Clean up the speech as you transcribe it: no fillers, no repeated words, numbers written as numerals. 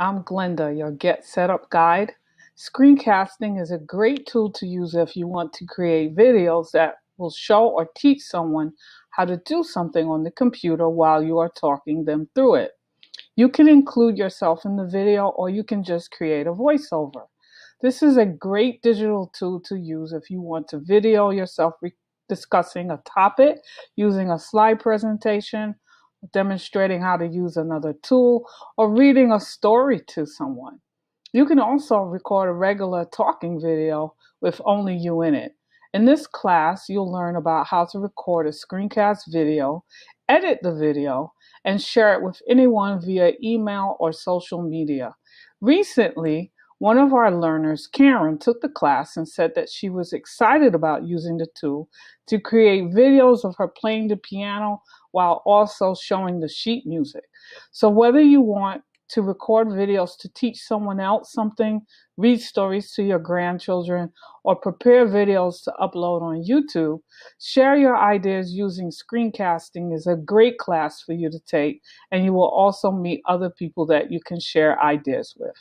I'm Glenda, your Get Setup Guide. Screencasting is a great tool to use if you want to create videos that will show or teach someone how to do something on the computer while you are talking them through it. You can include yourself in the video, or you can just create a voiceover. This is a great digital tool to use if you want to video yourself discussing a topic, using a slide presentation, demonstrating how to use another tool, or reading a story to someone. You can also record a regular talking video with only you in it. In this class, you'll learn about how to record a screencast video, edit the video, and share it with anyone via email or social media. Recently, one of our learners, Karen, took the class and said that she was excited about using the tool to create videos of her playing the piano while also showing the sheet music. So whether you want to record videos to teach someone else something, read stories to your grandchildren, or prepare videos to upload on YouTube, Share Your Ideas Using Screencasting is a great class for you to take, and you will also meet other people that you can share ideas with.